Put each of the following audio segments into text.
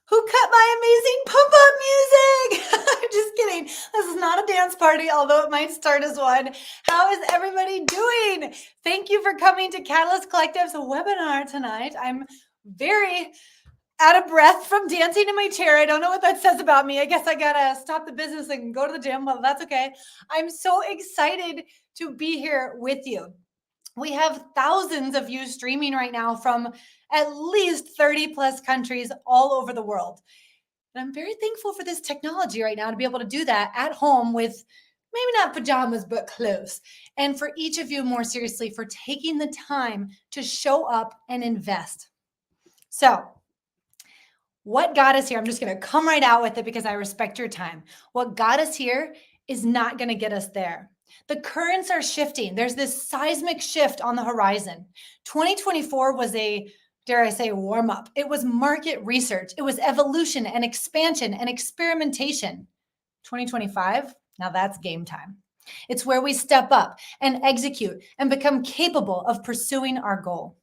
Who cut my amazing pump-up music? I'm just kidding. This is not a dance party, although it might start as one. How is everybody doing? Thank you for coming to Catalyst Collective's webinar tonight. I'm very out of breath from dancing in my chair. I don't know what that says about me. I guess I gotta stop the business and go to the gym. Well, that's okay. I'm so excited to be here with you. We have thousands of you streaming right now from at least 30 plus countries all over the world. And I'm very thankful for this technology right now to be able to do that at home with maybe not pajamas, but clothes. And for each of you, more seriously, for taking the time to show up and invest. So, what got us here, I'm just going to come right out with it because I respect your time. What got us here is not going to get us there. The currents are shifting. There's this seismic shift on the horizon. 2024 was a, dare I say, warm up. It was market research. It was evolution and expansion and experimentation. 2025, now that's game time. It's where we step up and execute and become capable of pursuing our goal.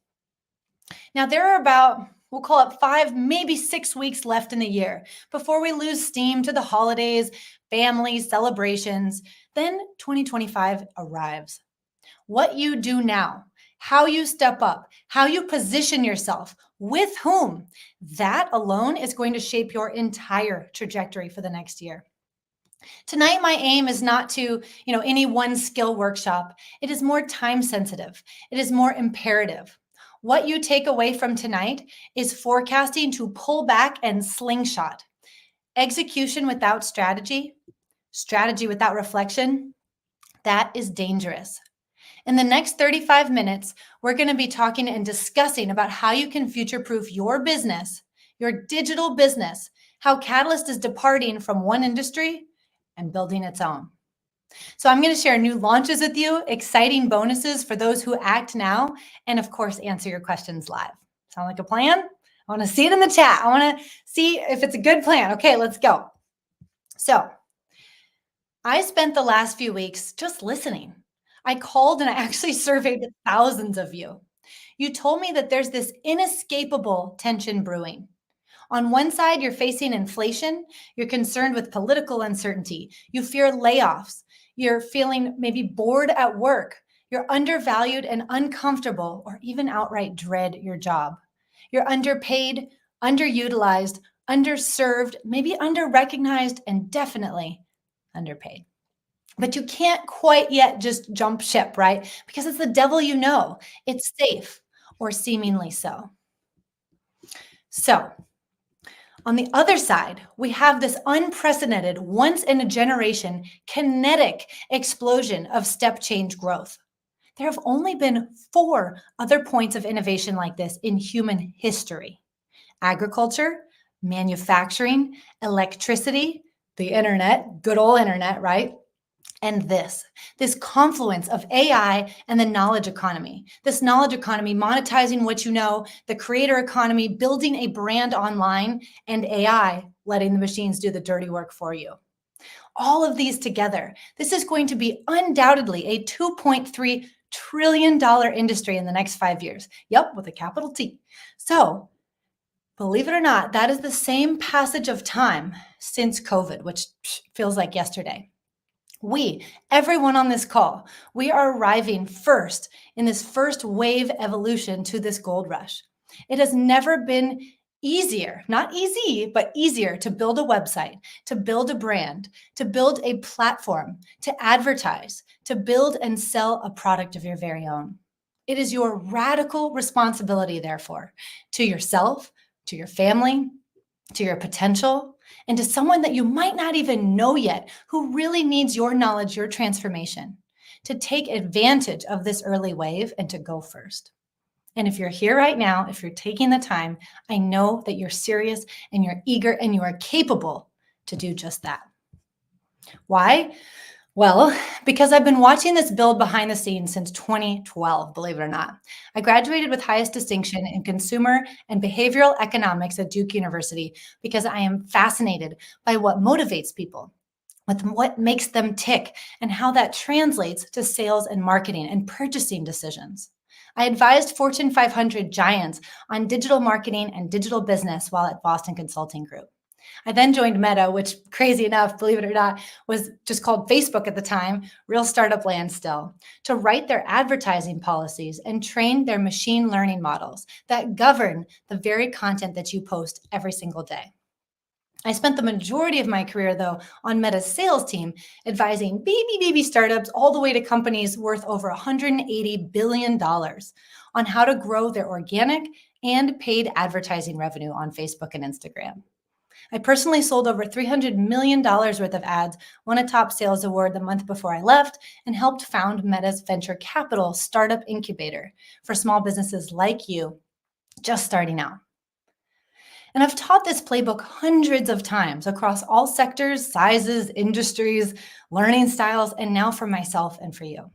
Now, there are about, we'll call it 5, maybe 6 weeks left in the year before we lose steam to the holidays, families, celebrations. Then 2025 arrives. What you do now, how you step up, how you position yourself, with whom, that alone is going to shape your entire trajectory for the next year. Tonight, my aim is not to, any one skill workshop. It is more time sensitive. It is more imperative. What you take away from tonight is forecasting to pull back and slingshot. Execution without strategy, strategy without reflection, that is dangerous. In the next 35 minutes, we're going to be talking and discussing about how you can future-proof your business, your digital business, how Catalyst is departing from one industry and building its own. So I'm going to share new launches with you, exciting bonuses for those who act now, and of course, answer your questions live. Sound like a plan? I want to see it in the chat. I want to see if it's a good plan. Okay, let's go. So I spent the last few weeks just listening. I called and I actually surveyed thousands of you. You told me that there's this inescapable tension brewing. On one side, you're facing inflation. You're concerned with political uncertainty. You fear layoffs. You're feeling maybe bored at work. You're undervalued and uncomfortable, or even outright dread your job. You're underpaid, underutilized, underserved, maybe underrecognized, and definitely underpaid. But you can't quite yet just jump ship, right? Because it's the devil you know. It's safe, or seemingly so. So, on the other side, we have this unprecedented, once-in-a-generation, kinetic explosion of step change growth. There have only been 4 other points of innovation like this in human history: agriculture, manufacturing, electricity, the internet, good old internet, right? And this confluence of AI and the knowledge economy, this knowledge economy monetizing what you know, the creator economy, building a brand online, and AI letting the machines do the dirty work for you. All of these together, this is going to be undoubtedly a $2.3 trillion industry in the next 5 years. Yep, with a capital T. So, believe it or not, that is the same passage of time since COVID, which feels like yesterday. Everyone on this call, we are arriving first in this first wave evolution to this gold rush. It has never been easier, not easy, but easier to build a website, to build a brand, to build a platform, to advertise, to build and sell a product of your very own. It is your radical responsibility, therefore, to yourself, to your family, to your potential, and to someone that you might not even know yet who really needs your knowledge, your transformation, to take advantage of this early wave and to go first. And if you're here right now, if you're taking the time, I know that you're serious and you're eager and you are capable to do just that. Why? Well, because I've been watching this build behind the scenes since 2012, believe it or not. I graduated with highest distinction in consumer and behavioral economics at Duke University because I am fascinated by what motivates people, with what makes them tick, and how that translates to sales and marketing and purchasing decisions. I advised Fortune 500 giants on digital marketing and digital business while at Boston Consulting Group. I then joined Meta, which, crazy enough, believe it or not, was just called Facebook at the time, real startup land still, to write their advertising policies and train their machine learning models that govern the very content that you post every single day. I spent the majority of my career, though, on Meta's sales team, advising baby startups all the way to companies worth over $180 billion on how to grow their organic and paid advertising revenue on Facebook and Instagram. I personally sold over $300 million worth of ads, won a top sales award the month before I left, and helped found Meta's venture capital startup incubator for small businesses like you just starting out. And I've taught this playbook hundreds of times across all sectors, sizes, industries, learning styles, and now for myself and for you.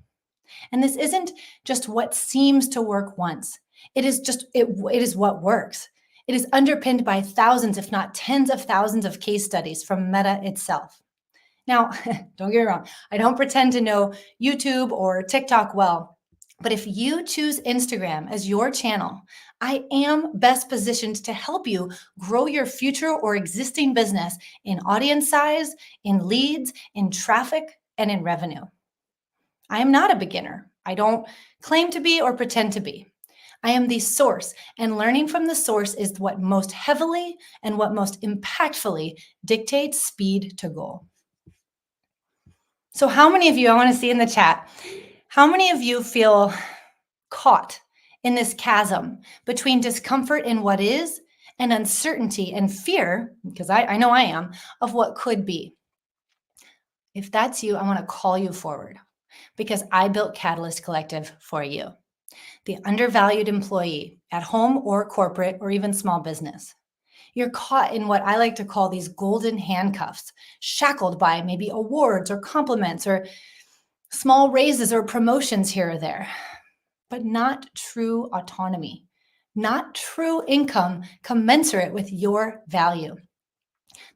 And this isn't just what seems to work once. It is what works. It is underpinned by thousands, if not tens of thousands of case studies from Meta itself. Now, don't get me wrong, I don't pretend to know YouTube or TikTok well, but if you choose Instagram as your channel, I am best positioned to help you grow your future or existing business in audience size, in leads, in traffic, and in revenue. I am not a beginner. I don't claim to be or pretend to be. I am the source, and learning from the source is what most heavily and what most impactfully dictates speed to goal. So how many of you, I want to see in the chat, how many of you feel caught in this chasm between discomfort in what is and uncertainty and fear, because I know I am, of what could be? If that's you, I want to call you forward because I built Catalyst Collective for you. The undervalued employee at home or corporate or even small business. You're caught in what I like to call these golden handcuffs, shackled by maybe awards or compliments or small raises or promotions here or there, but not true autonomy, not true income commensurate with your value.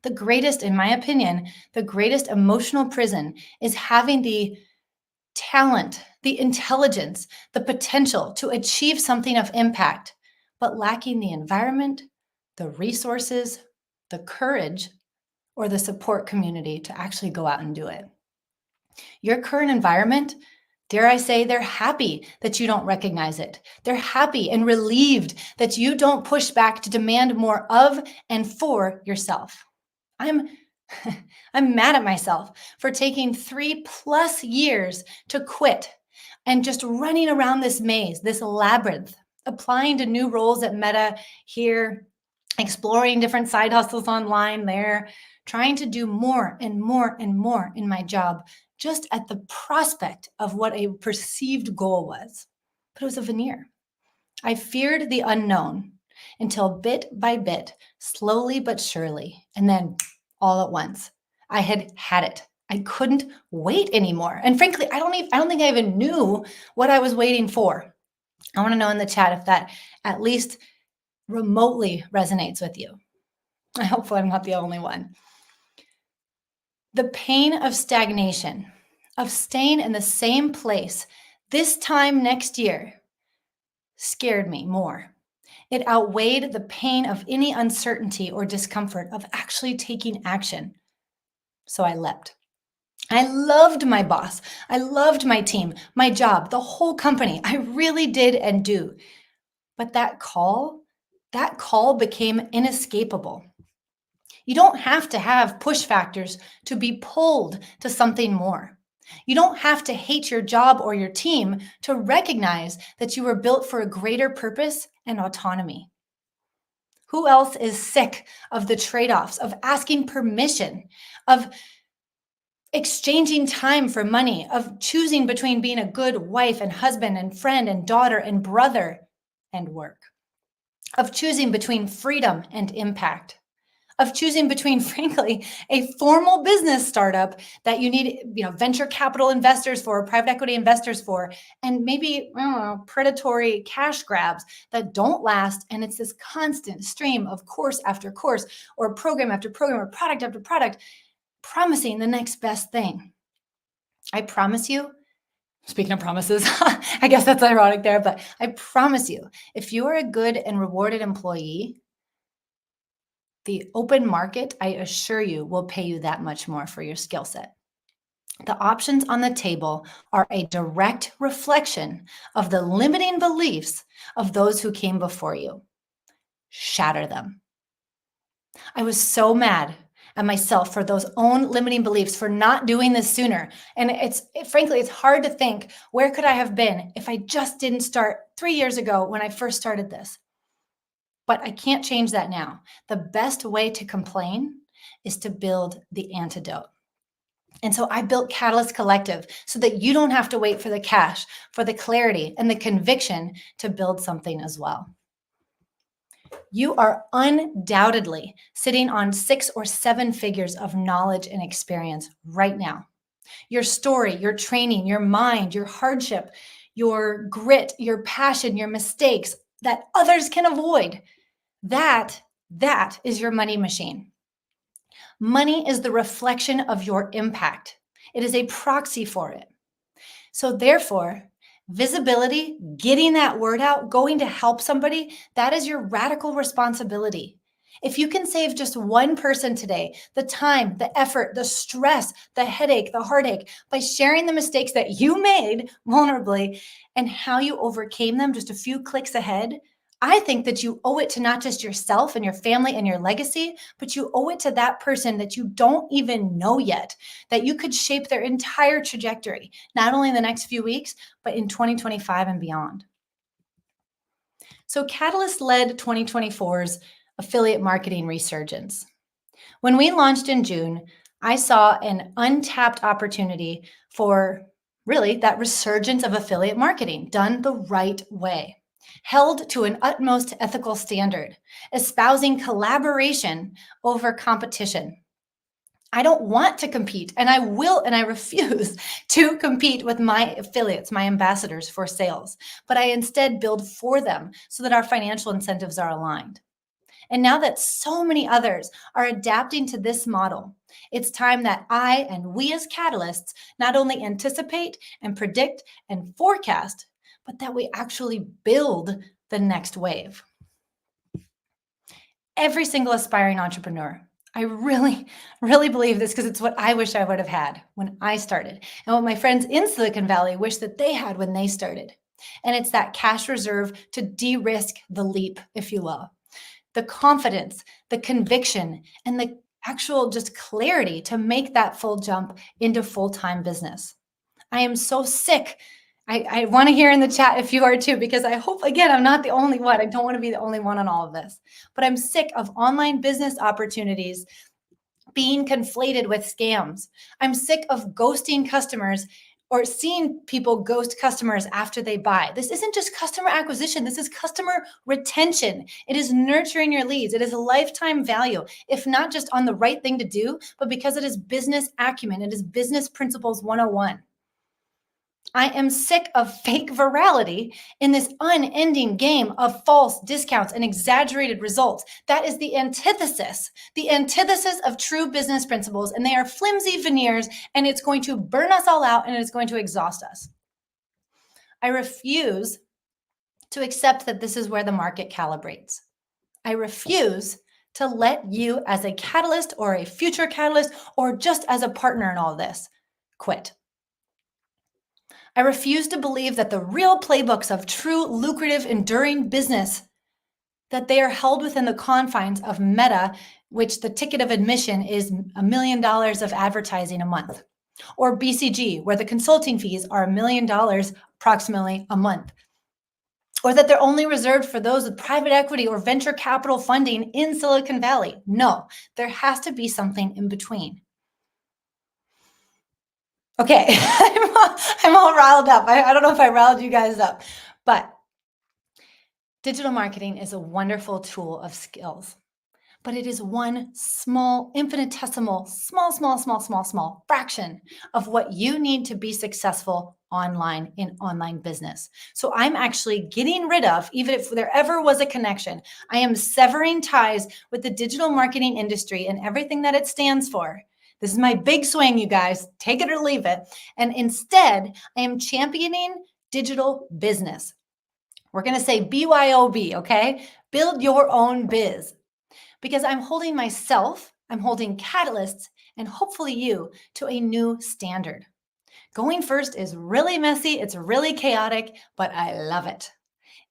The greatest, in my opinion, the greatest emotional prison is having the talent, the intelligence, the potential to achieve something of impact, but lacking the environment, the resources, the courage, or the support community to actually go out and do it. Your current environment, dare I say, they're happy that you don't recognize it. They're happy and relieved that you don't push back to demand more of and for yourself. I'm mad at myself for taking 3+ years to quit and just running around this maze, this labyrinth, applying to new roles at Meta here, exploring different side hustles online there, trying to do more and more and more in my job, just at the prospect of what a perceived goal was. But it was a veneer. I feared the unknown until bit by bit, slowly but surely, and then all at once, I had it. I couldn't wait anymore. And frankly, I don't think I even knew what I was waiting for. I want to know in the chat if that at least remotely resonates with you. Hopefully I'm not the only one. The pain of stagnation, of staying in the same place this time next year, scared me more. It outweighed the pain of any uncertainty or discomfort of actually taking action. So I leapt. I loved my boss. I loved my team, my job, the whole company. I really did and do. But that call became inescapable. You don't have to have push factors to be pulled to something more. You don't have to hate your job or your team to recognize that you were built for a greater purpose and autonomy. Who else is sick of the trade-offs, of asking permission, of exchanging time for money, of choosing between being a good wife and husband and friend and daughter and brother and work, of choosing between freedom and impact, of choosing between, frankly, a formal business startup that you need, venture capital investors for, private equity investors for, and maybe, predatory cash grabs that don't last. And it's this constant stream of course after course or program after program or product after product, promising the next best thing. I promise you, Speaking of promises, I guess that's ironic there, but I promise you, if you are a good and rewarded employee, the open market, I assure you, will pay you that much more for your skill set. The options on the table are a direct reflection of the limiting beliefs of those who came before you. Shatter them. I was so mad at myself for those own limiting beliefs, for not doing this sooner. And frankly, it's hard to think, where could I have been if I just didn't start 3 years ago when I first started this? But I can't change that now. The best way to complain is to build the antidote. And so I built Catalyst Collective so that you don't have to wait for the cash, for the clarity and the conviction to build something as well. You are undoubtedly sitting on 6 or 7 figures of knowledge and experience right now. Your story, your training, your mind, your hardship, your grit, your passion, your mistakes that others can avoid. That is your money machine. Money is the reflection of your impact. It is a proxy for it. So therefore, visibility, getting that word out, going to help somebody, that is your radical responsibility. If you can save just one person today, the time, the effort, the stress, the headache, the heartache, by sharing the mistakes that you made vulnerably and how you overcame them just a few clicks ahead, I think that you owe it to not just yourself and your family and your legacy, but you owe it to that person that you don't even know yet, that you could shape their entire trajectory, not only in the next few weeks, but in 2025 and beyond. So Catalyst led 2024's affiliate marketing resurgence. When we launched in June, I saw an untapped opportunity for really that resurgence of affiliate marketing done the right way, held to an utmost ethical standard, espousing collaboration over competition. I don't want to compete, and I will, and I refuse to compete with my affiliates, my ambassadors for sales, but I instead build for them so that our financial incentives are aligned. And now that so many others are adapting to this model, it's time that I and we as catalysts not only anticipate and predict and forecast, but that we actually build the next wave. Every single aspiring entrepreneur, I really, really believe this because it's what I wish I would have had when I started and what my friends in Silicon Valley wish that they had when they started. And it's that cash reserve to de-risk the leap, if you will. The confidence, the conviction, and the actual just clarity to make that full jump into full-time business. I am so sick. I want to hear in the chat if you are too, because I hope, again, I'm not the only one. I don't want to be the only one on all of this, but I'm sick of online business opportunities being conflated with scams. I'm sick of ghosting customers or seeing people ghost customers after they buy. This isn't just customer acquisition. This is customer retention. It is nurturing your leads. It is a lifetime value, if not just on the right thing to do, but because it is business acumen. It is business principles 101. I am sick of fake virality in this unending game of false discounts and exaggerated results. That is the antithesis of true business principles, and they are flimsy veneers, and it's going to burn us all out, and it's going to exhaust us. I refuse to accept that this is where the market calibrates. I refuse to let you as a catalyst or a future catalyst or just as a partner in all this quit. I refuse to believe that the real playbooks of true, lucrative, enduring business, that they are held within the confines of Meta, which the ticket of admission is $1 million of advertising a month, or BCG, where the consulting fees are $1 million approximately a month, or that they're only reserved for those with private equity or venture capital funding in Silicon Valley. No, there has to be something in between. Okay, I'm all riled up. I don't know if I riled you guys up, but digital marketing is a wonderful tool of skills, but it is one small, infinitesimal, small fraction of what you need to be successful online in online business. So I'm actually getting rid of, even if there ever was a connection, I am severing ties with the digital marketing industry and everything that it stands for This is my big swing, you guys. Take it or leave it. And instead, I am championing digital business. We're going to say BYOB, okay? Build your own biz. Because I'm holding myself, I'm holding catalysts, and hopefully you to a new standard. Going first is really messy, it's really chaotic, but I love it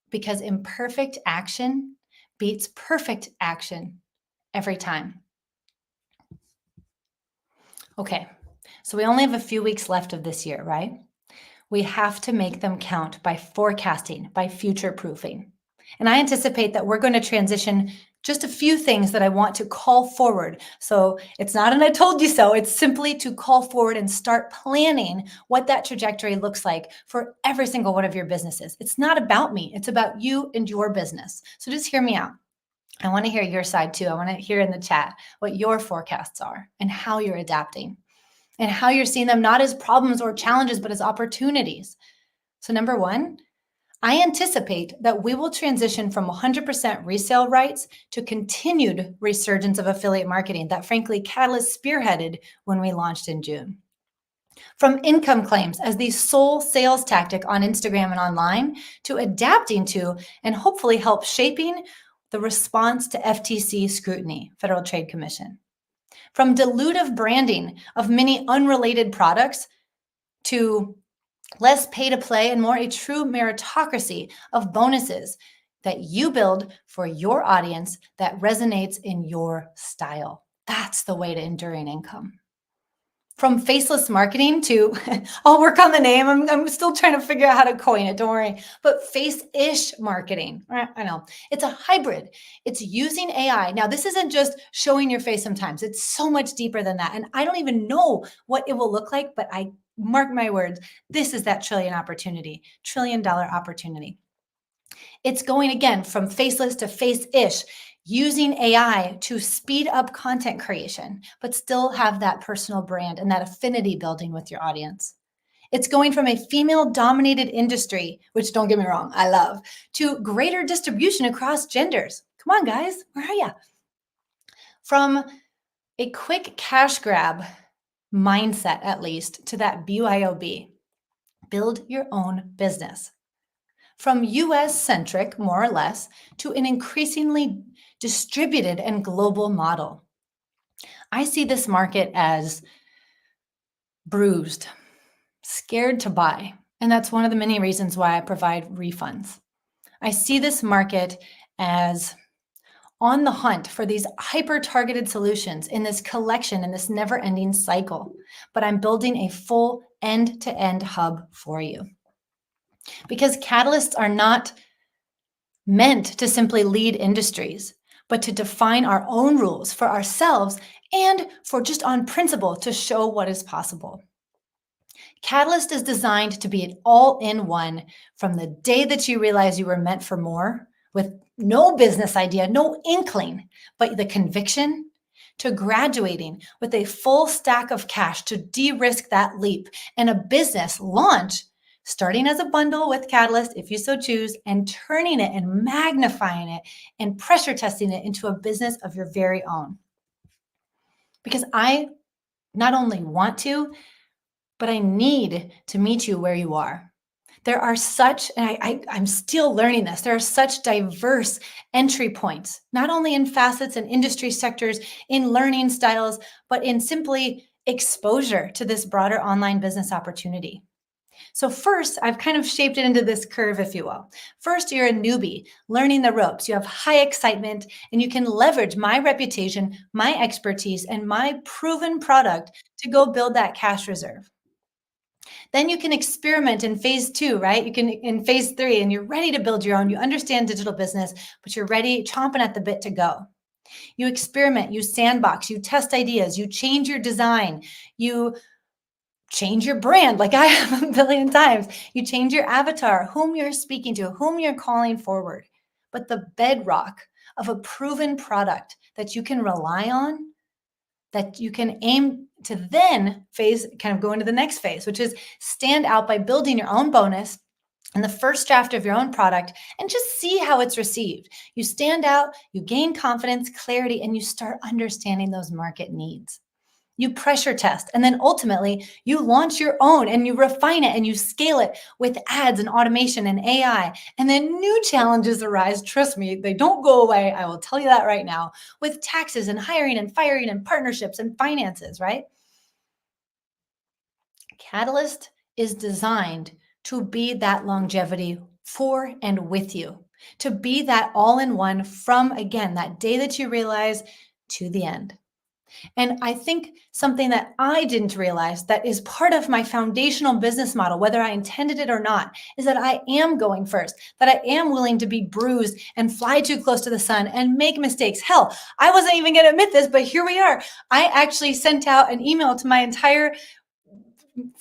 because imperfect action beats perfect action every time. Okay, so we only have a few weeks left of this year, right? We have to make them count by forecasting, by future proofing. And I anticipate that we're going to transition just a few things that I want to call forward. So it's not an I told you so, it's simply to call forward and start planning what that trajectory looks like for every single one of your businesses. It's not about me, it's about you and your business. So just hear me out. I want to hear your side too. I want to hear in the chat what your forecasts are and how you're adapting and how you're seeing them not as problems or challenges, but as opportunities. So number one, I anticipate that we will transition from 100% resale rights to continued resurgence of affiliate marketing that frankly Catalyst spearheaded when we launched in June. From income claims as the sole sales tactic on Instagram and online to adapting to and hopefully help shaping the response to FTC scrutiny, Federal Trade Commission. From dilutive branding of many unrelated products to less pay to play and more a true meritocracy of bonuses that you build for your audience that resonates in your style. That's the way to enduring income. From faceless marketing to, I'll work on the name. I'm still trying to figure out how to coin it. Don't worry. But face-ish marketing. I know. It's a hybrid. It's using AI. Now, this isn't just showing your face sometimes. It's so much deeper than that. And I don't even know what it will look like, but I mark my words. This is that trillion dollar opportunity. It's going again from faceless to face-ish, using AI to speed up content creation, but still have that personal brand and that affinity building with your audience. It's going from a female-dominated industry, which don't get me wrong, I love, to greater distribution across genders. Come on, guys, where are you? From a quick cash grab mindset, at least, to that BYOB, build your own business. From US-centric, more or less, to an increasingly distributed and global model. I see this market as bruised, scared to buy, and that's one of the many reasons why I provide refunds. I see this market as on the hunt for these hyper-targeted solutions in this collection, in this never-ending cycle, but I'm building a full end-to-end hub for you. Because catalysts are not meant to simply lead industries, but to define our own rules for ourselves and for just on principle to show what is possible. Catalyst is designed to be an all-in-one from the day that you realize you were meant for more with no business idea, no inkling, but the conviction to graduating with a full stack of cash to de-risk that leap and a business launch starting as a bundle with Catalyst, if you so choose, and turning it and magnifying it and pressure testing it into a business of your very own. Because I not only want to, but I need to meet you where you are. There are such, and I'm still learning this, there are such diverse entry points, not only in facets and industry sectors, in learning styles, but in simply exposure to this broader online business opportunity. So first, I've kind of shaped it into this curve, if you will. First, you're a newbie, learning the ropes. You have high excitement, and you can leverage my reputation, my expertise, and my proven product to go build that cash reserve. Then you can experiment in phase 2, right? You can in phase 3, and you're ready to build your own. You understand digital business, but you're ready, chomping at the bit to go. You experiment, you sandbox, you test ideas, you change your design, you change your brand like I have a billion times. You change your avatar, whom you're speaking to, whom you're calling forward. But the bedrock of a proven product that you can rely on, that you can aim to then kind of go into the next phase, which is stand out by building your own bonus and the first draft of your own product and just see how it's received. You stand out, you gain confidence, clarity, and you start understanding those market needs. you pressure test, and then ultimately you launch your own and you refine it and you scale it with ads and automation and AI. And then new challenges arise. Trust me, they don't go away. I will tell you that right now, with taxes and hiring and firing and partnerships and finances, right? Catalyst is designed to be that longevity for and with you, to be that all in one from, again, that day that you realize to the end. And I think something that I didn't realize that is part of my foundational business model, whether I intended it or not, is that I am going first, that I am willing to be bruised and fly too close to the sun and make mistakes. Hell, I wasn't even going to admit this, but here we are. I actually sent out an email to my entire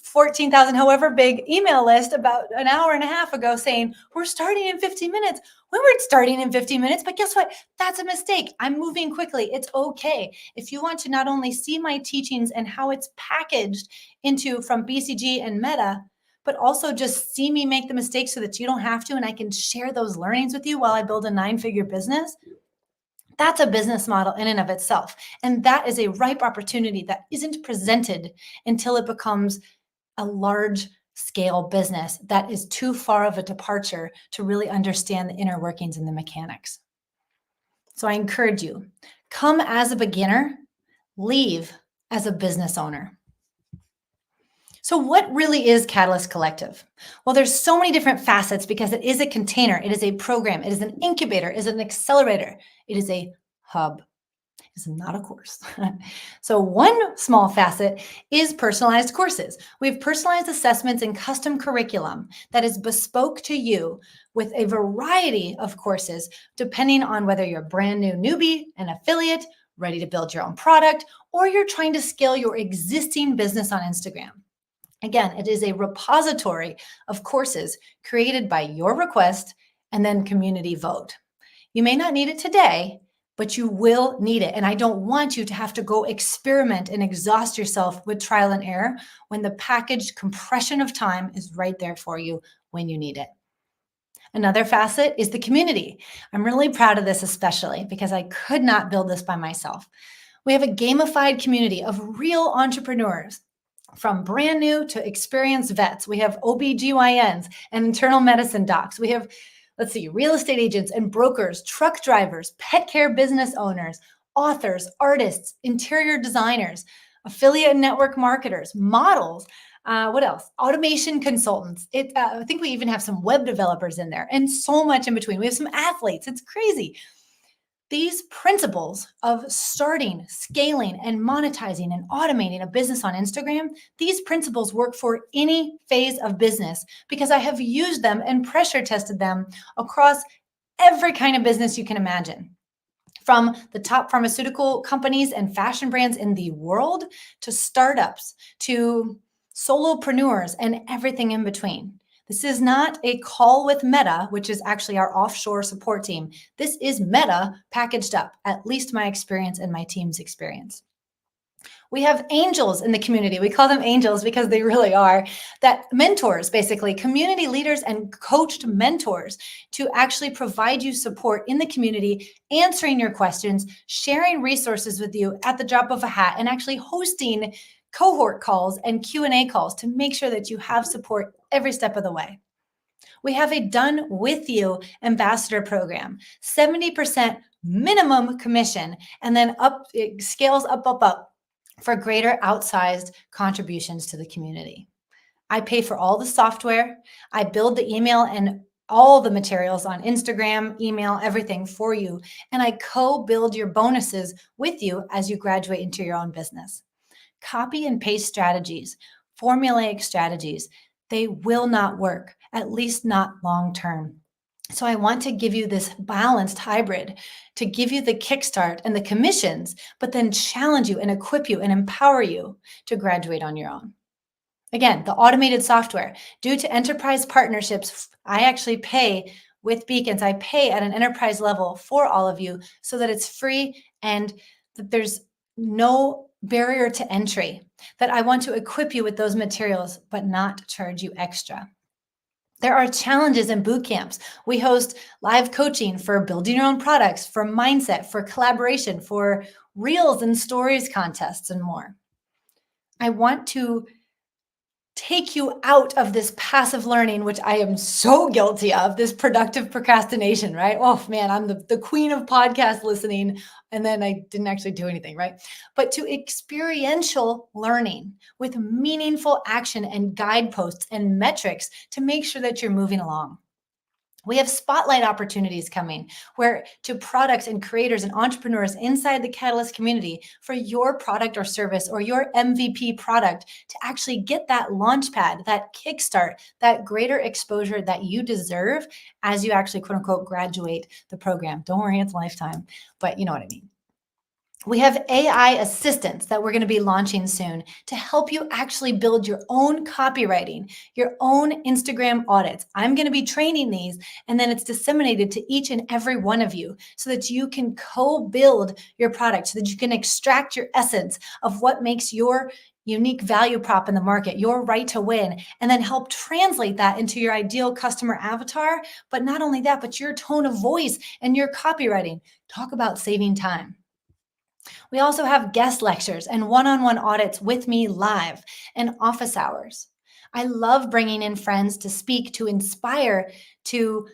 14,000, however big email list about an hour and a half ago saying, we're starting in 15 minutes. We weren't starting in 15 minutes, but guess what? That's a mistake. I'm moving quickly. It's okay. If you want to not only see my teachings and how it's packaged into from BCG and Meta, but also just see me make the mistakes so that you don't have to, and I can share those learnings with you while I build a 9-figure business. That's a business model in and of itself. And that is a ripe opportunity that isn't presented until it becomes a large scale business that is too far of a departure to really understand the inner workings and the mechanics. So I encourage you, come as a beginner, leave as a business owner. So what really is Catalyst Collective? Well, there's so many different facets because it is a container, it is a program, it is an incubator, it is an accelerator, it is a hub. It's not a course. So one small facet is personalized courses. We have personalized assessments and custom curriculum that is bespoke to you with a variety of courses, depending on whether you're a brand new newbie, an affiliate, ready to build your own product, or you're trying to scale your existing business on Instagram. Again, it is a repository of courses created by your request and then community vote. You may not need it today, but you will need it. And I don't want you to have to go experiment and exhaust yourself with trial and error when the packaged compression of time is right there for you when you need it. Another facet is the community. I'm really proud of this, especially because I could not build this by myself. We have a gamified community of real entrepreneurs, from brand new to experienced vets. We have OBGYNs and internal medicine docs. We have, let's see, real estate agents and brokers, truck drivers, pet care business owners, authors, artists, interior designers, affiliate and network marketers, models. What else? Automation consultants. I think we even have some web developers in there and so much in between. We have some athletes. It's crazy. These principles of starting, scaling, and monetizing and automating a business on Instagram, these principles work for any phase of business because I have used them and pressure tested them across every kind of business you can imagine. From the top pharmaceutical companies and fashion brands in the world to startups to solopreneurs and everything in between. This is not a call with Meta, which is actually our offshore support team. This is Meta packaged up, at least my experience and my team's experience. We have angels in the community. We call them angels because they really are, that mentors, basically community leaders and coached mentors to actually provide you support in the community, answering your questions, sharing resources with you at the drop of a hat, and actually hosting cohort calls and Q&A calls to make sure that you have support every step of the way. We have a done with you ambassador program, 70% minimum commission, and then it scales up for greater outsized contributions to the community. I pay for all the software. I build the email and all the materials on Instagram, email, everything for you. And I co-build your bonuses with you as you graduate into your own business. Copy and paste strategies, formulaic strategies, they will not work, at least not long term. So I want to give you this balanced hybrid to give you the kickstart and the commissions, but then challenge you and equip you and empower you to graduate on your own. Again, the automated software, due to enterprise partnerships, I actually pay with Beacons. I pay at an enterprise level for all of you so that it's free and that there's no barrier to entry, that I want to equip you with those materials, but not charge you extra. There are challenges in boot camps. We host live coaching for building your own products, for mindset, for collaboration, for reels and stories contests, and more. I want to take you out of this passive learning, which I am so guilty of, this productive procrastination, right? Oh man, I'm the queen of podcast listening. And then I didn't actually do anything, right? But to experiential learning with meaningful action and guideposts and metrics to make sure that you're moving along. We have spotlight opportunities coming where to products and creators and entrepreneurs inside the Catalyst community for your product or service or your MVP product to actually get that launch pad, that kickstart, that greater exposure that you deserve as you actually quote unquote graduate the program. Don't worry, it's lifetime, but you know what I mean. We have AI assistants that we're going to be launching soon to help you actually build your own copywriting, your own Instagram audits. I'm going to be training these, and then it's disseminated to each and every one of you so that you can co-build your product, so that you can extract your essence of what makes your unique value prop in the market, your right to win, and then help translate that into your ideal customer avatar. But not only that, but your tone of voice and your copywriting. Talk about saving time. We also have guest lectures and one-on-one audits with me live and office hours. I love bringing in friends to speak, to inspire, to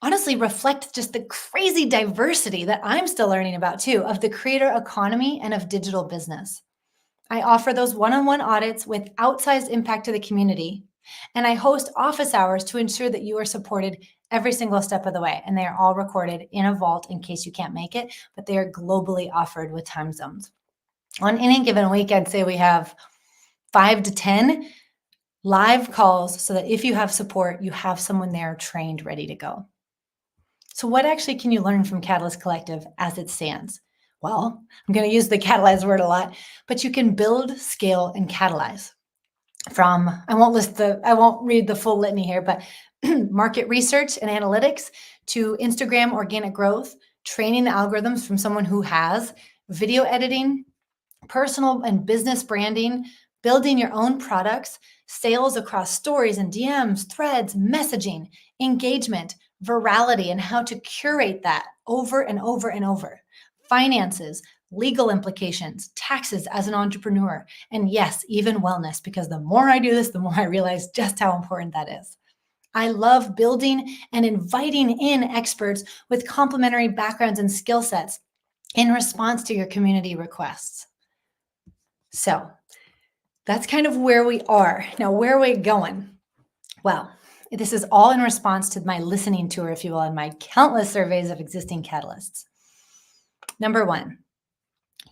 honestly reflect just the crazy diversity that I'm still learning about too, of the creator economy and of digital business. I offer those one-on-one audits with outsized impact to the community. And I host office hours to ensure that you are supported every single step of the way. And they are all recorded in a vault in case you can't make it, but they are globally offered with time zones. On any given week, I'd say we have 5 to 10 live calls so that if you have support, you have someone there trained, ready to go. So what actually can you learn from Catalyst Collective as it stands? Well, I'm going to use the catalyze word a lot, but you can build, scale, and catalyze. I won't read the full litany here, but market research and analytics to Instagram organic growth, training the algorithms from someone who has, video editing, personal and business branding, building your own products, sales across stories and DMs, threads, messaging, engagement, virality, and how to curate that over and over and over, finances, legal implications, taxes as an entrepreneur, and yes, even wellness, because the more I do this, the more I realize just how important that is. I love building and inviting in experts with complementary backgrounds and skill sets in response to your community requests. So that's kind of where we are. Now, where are we going? Well, this is all in response to my listening tour, if you will, and my countless surveys of existing catalysts. Number one,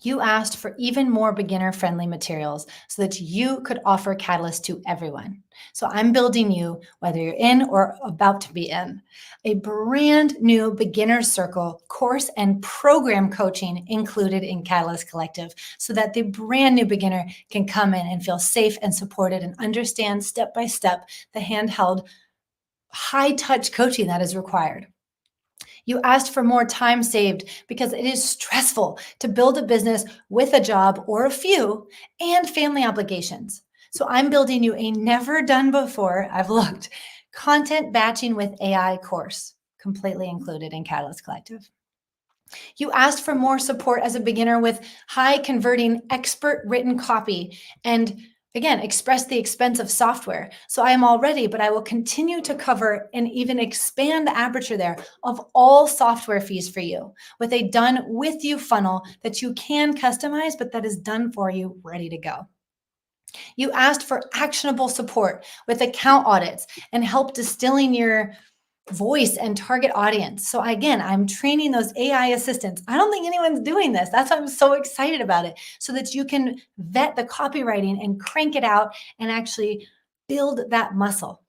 you asked for even more beginner-friendly materials so that you could offer Catalyst to everyone. So I'm building you, whether you're in or about to be in, a brand new beginner circle course and program coaching included in Catalyst Collective so that the brand new beginner can come in and feel safe and supported and understand step-by-step the handheld, high-touch coaching that is required. You asked for more time saved because it is stressful to build a business with a job or a few and family obligations. So I'm building you a never done before, I've looked, content batching with AI course, completely included in Catalyst Collective. You asked for more support as a beginner with high converting expert written copy and again, express the expense of software. So I am all ready, but I will continue to cover and even expand the aperture there of all software fees for you with a done with you funnel that you can customize, but that is done for you, ready to go. You asked for actionable support with account audits and help distilling your voice and target audience. So again, I'm training those AI assistants. I don't think anyone's doing this. That's why I'm so excited about it, so that you can vet the copywriting and crank it out and actually build that muscle.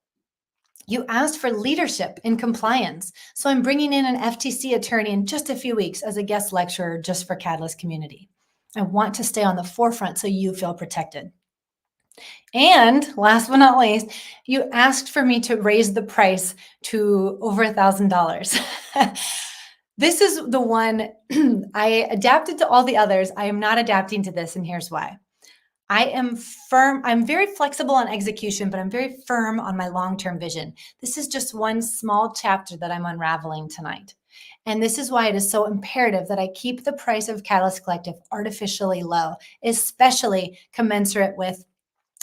You asked for leadership and compliance. So I'm bringing in an FTC attorney in just a few weeks as a guest lecturer just for Catalyst community. I want to stay on the forefront so you feel protected. And last but not least, you asked for me to raise the price to over $1,000. This is the one I adapted to all the others. I am not adapting to this, and here's why. I am firm. I'm very flexible on execution, but I'm very firm on my long-term vision. This is just one small chapter that I'm unraveling tonight. And this is why it is so imperative that I keep the price of Catalyst Collective artificially low, especially commensurate with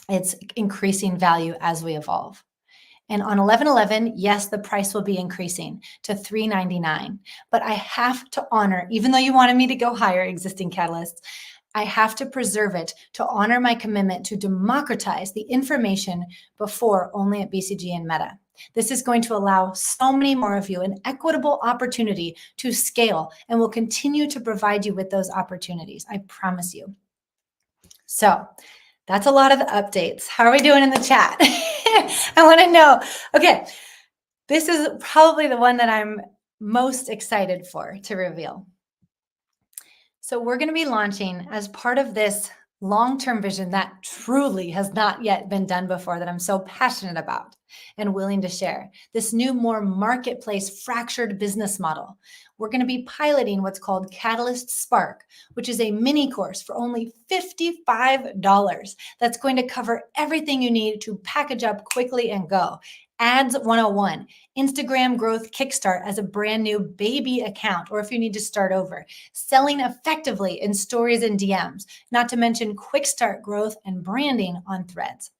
its increasing value as we evolve. And on 11/11, yes, the price will be increasing to $3.99. But I have to honor, even though you wanted me to go higher, existing catalysts, I have to preserve it to honor my commitment to democratize the information before only at BCG and Meta. This is going to allow so many more of you an equitable opportunity to scale, and will continue to provide you with those opportunities. I promise you. So that's a lot of the updates. How are we doing in the chat? I want to know. Okay, this is probably the one that I'm most excited for to reveal. So we're going to be launching, as part of this long-term vision that truly has not yet been done before, that I'm so passionate about and willing to share, this new, more marketplace fractured business model. We're going to be piloting what's called Catalyst Spark, which is a mini course for only $55 that's going to cover everything you need to package up quickly and go. Ads 101, Instagram growth kickstart as a brand new baby account, or if you need to start over, selling effectively in stories and DMs, not to mention quick start growth and branding on Threads.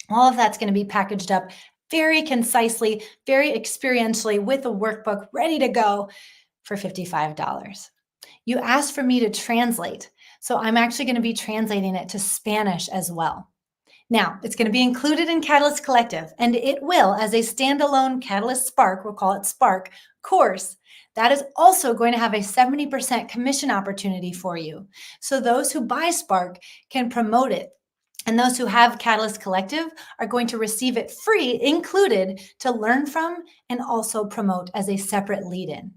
All of that's going to be packaged up very concisely, very experientially, with a workbook ready to go for $55. You asked for me to translate, so I'm actually going to be translating it to Spanish as well. Now, it's going to be included in Catalyst Collective, and it will, as a standalone Catalyst Spark, we'll call it Spark, course. That is also going to have a 70% commission opportunity for you. So those who buy Spark can promote it, and those who have Catalyst Collective are going to receive it free, included, to learn from and also promote as a separate lead-in.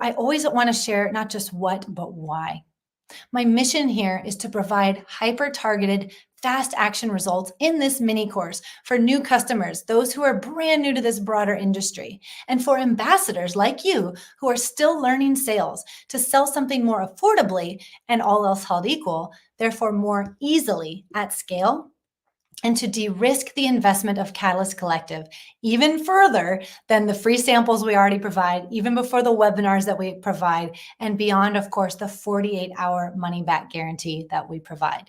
I always want to share not just what, but why. My mission here is to provide hyper-targeted, fast action results in this mini course for new customers, those who are brand new to this broader industry, and for ambassadors like you who are still learning sales to sell something more affordably and, all else held equal, therefore more easily at scale, and to de-risk the investment of Catalyst Collective even further than the free samples we already provide, even before the webinars that we provide, and beyond, of course, the 48-hour money-back guarantee that we provide.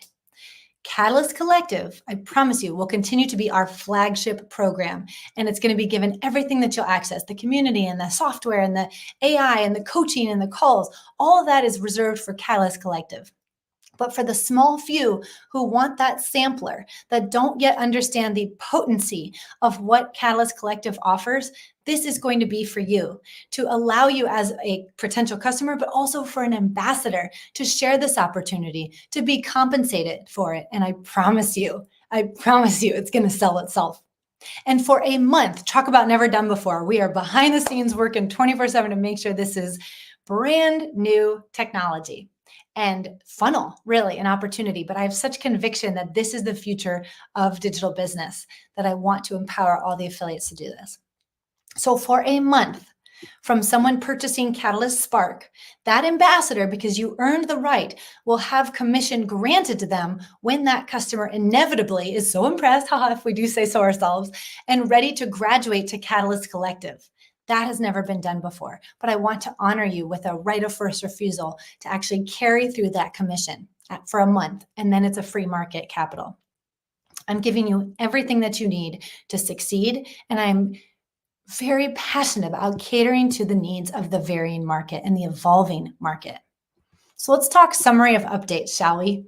Catalyst Collective, I promise you, will continue to be our flagship program, and it's going to be given everything that you'll access, the community and the software and the AI and the coaching and the calls. All of that is reserved for Catalyst Collective. But for the small few who want that sampler, that don't yet understand the potency of what Catalyst Collective offers, this is going to be for you, to allow you as a potential customer, but also for an ambassador to share this opportunity, to be compensated for it. And I promise you, it's going to sell itself. And for a month, talk about never done before, we are behind the scenes working 24/7 to make sure this is brand new technology and funnel, really, an opportunity. But I have such conviction that this is the future of digital business that I want to empower all the affiliates to do this. So for a month, from someone purchasing Catalyst Spark, that ambassador, because you earned the right, will have commission granted to them when that customer inevitably is so impressed, haha, if we do say so ourselves, and ready to graduate to Catalyst Collective. That has never been done before, but I want to honor you with a right of first refusal to actually carry through that commission for a month, and then it's a free market capital. I'm giving you everything that you need to succeed, and I'm very passionate about catering to the needs of the varying market and the evolving market. So let's talk summary of updates, shall we?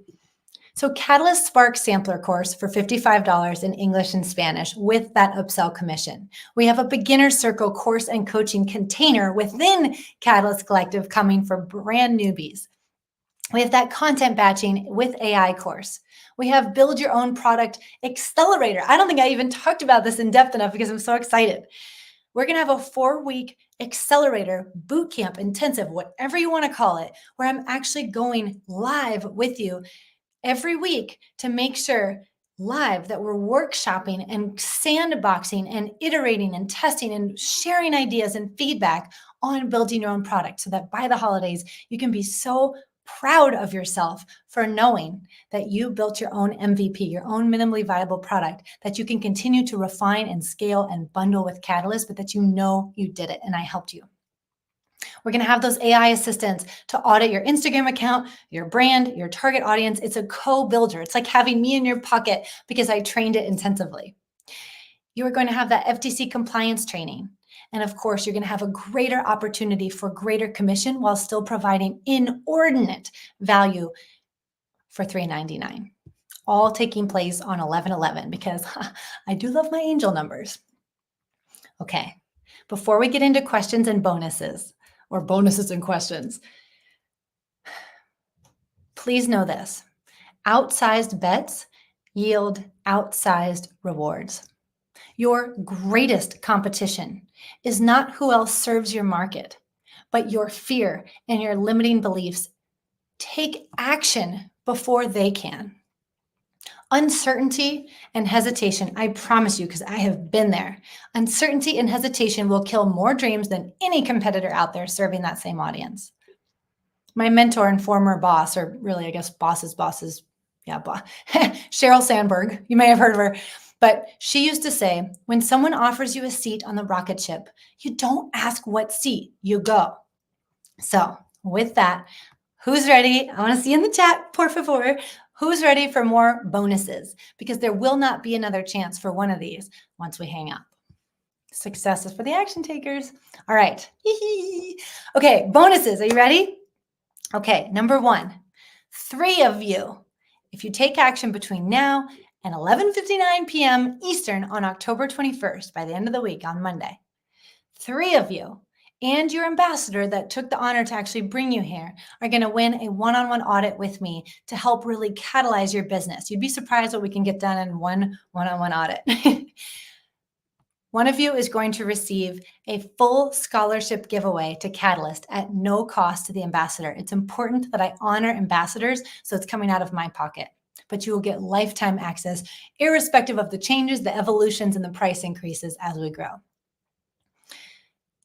So Catalyst Spark Sampler course for $55 in English and Spanish with that upsell commission. We have a beginner circle course and coaching container within Catalyst Collective coming for brand newbies. We have that content batching with AI course. We have build your own product accelerator. I don't think I even talked about this in depth enough because I'm so excited. We're going to have a 4-week accelerator, bootcamp, intensive, whatever you want to call it, where I'm actually going live with you every week to make sure live that we're workshopping and sandboxing and iterating and testing and sharing ideas and feedback on building your own product, so that by the holidays, you can be so proud of yourself for knowing that you built your own MVP, your own minimally viable product that you can continue to refine and scale and bundle with Catalyst, but that you know you did it and I helped you. We're going to have those AI assistants to audit your Instagram account, your brand, your target audience. It's a co-builder. It's like having me in your pocket because I trained it intensively. You are going to have that FTC compliance training. And of course, you're going to have a greater opportunity for greater commission while still providing inordinate value for $399. All taking place on 11/11 because I do love my angel numbers. Okay, before we get into questions and bonuses, or bonuses and questions, please know this. Outsized bets yield outsized rewards. Your greatest competition is not who else serves your market, but your fear and your limiting beliefs. Take action before they can. Uncertainty and hesitation, I promise you, because I have been there. Uncertainty and hesitation will kill more dreams than any competitor out there serving that same audience. My mentor and former boss, or really, I guess, bosses, Sheryl Sandberg, you may have heard of her, but she used to say, when someone offers you a seat on the rocket ship, you don't ask what seat, you go. So with that, who's ready? I want to see in the chat, por favor. Who's ready for more bonuses? Because there will not be another chance for one of these once we hang up. Success is for the action takers. All right. Okay, bonuses. Are you ready? Okay, number 1, 3 of you, if you take action between now and 11:59 p.m. Eastern on October 21st, by the end of the week on Monday, 3 of you and your ambassador that took the honor to actually bring you here are going to win a one-on-one audit with me to help really catalyze your business. You'd be surprised what we can get done in one one-on-one audit. One of you is going to receive a full scholarship giveaway to Catalyst at no cost to the ambassador. It's important that I honor ambassadors, so it's coming out of my pocket. But you will get lifetime access, irrespective of the changes, the evolutions, and the price increases as we grow.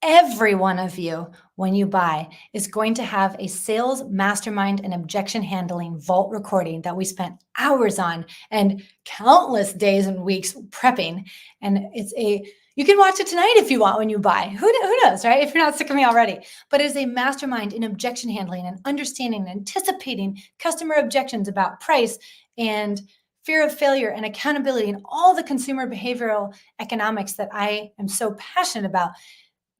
Every one of you, when you buy, is going to have a sales mastermind and objection handling vault recording that we spent hours on and countless days and weeks prepping. And you can watch it tonight if you want when you buy. Who knows, right? If you're not sick of me already. But it's a mastermind in objection handling and understanding and anticipating customer objections about price and fear of failure and accountability and all the consumer behavioral economics that I am so passionate about.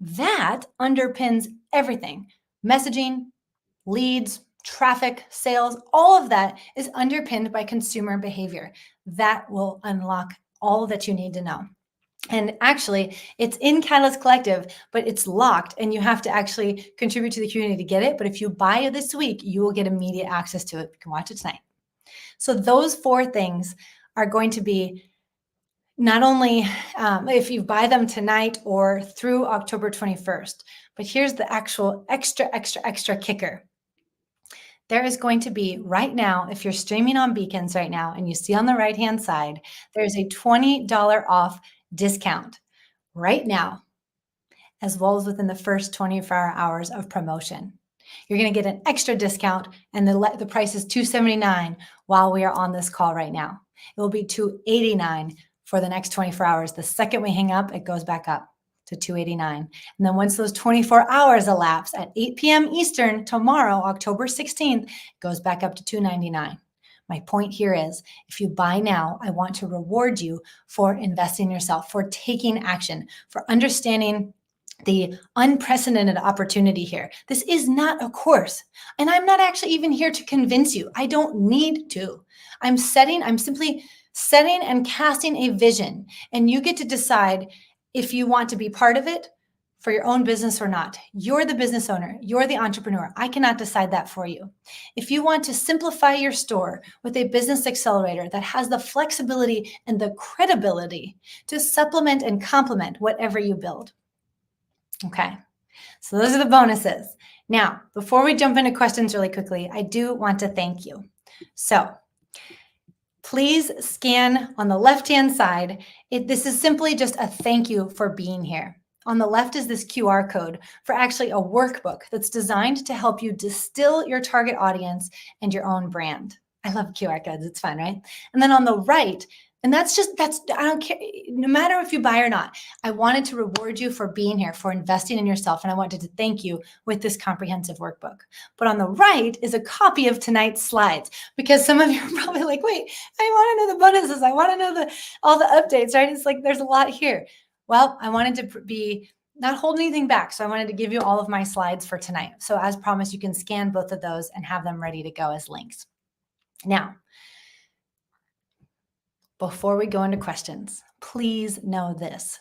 That underpins everything. Messaging, leads, traffic, sales, all of that is underpinned by consumer behavior. That will unlock all that you need to know. And actually, it's in Catalyst Collective, but it's locked and you have to actually contribute to the community to get it. But if you buy it this week, you will get immediate access to it. You can watch it tonight. So those 4 things are going to be not only if you buy them tonight or through October 21st, but here's the actual extra kicker. There is going to be right now, if you're streaming on Beacons right now and you see on the right-hand side, there's a $20 off discount right now, as well as within the first 24 hours of promotion. You're going to get an extra discount and the price is $279 while we are on this call right now. It will be $289 for the next 24 hours. The second we hang up, it goes back up to $289. And then once those 24 hours elapse at 8 p.m. Eastern tomorrow, October 16th, it goes back up to $299. My point here is if you buy now, I want to reward you for investing in yourself, for taking action, for understanding the unprecedented opportunity here. This is not a course, and I'm not actually even here to convince you. I don't need to. I'm simply setting and casting a vision, and you get to decide if you want to be part of it for your own business or not. You're the business owner. You're the entrepreneur. I cannot decide that for you. If you want to simplify your store with a business accelerator that has the flexibility and the credibility to supplement and complement whatever you build. Okay, so those are the bonuses. Now, before we jump into questions really quickly, I do want to thank you. So please scan on the left-hand side. This is simply just a thank you for being here. On the left is this QR code for actually a workbook that's designed to help you distill your target audience and your own brand. I love QR codes. It's fun, right? And then on the right, And I don't care, no matter if you buy or not, I wanted to reward you for being here, for investing in yourself. And I wanted to thank you with this comprehensive workbook. But on the right is a copy of tonight's slides, because some of you are probably like, wait, I want to know the bonuses. I want to know all the updates, right? It's like, there's a lot here. Well, I wanted to be not hold anything back. So I wanted to give you all of my slides for tonight. So as promised, you can scan both of those and have them ready to go as links. Now, before we go into questions, please know this.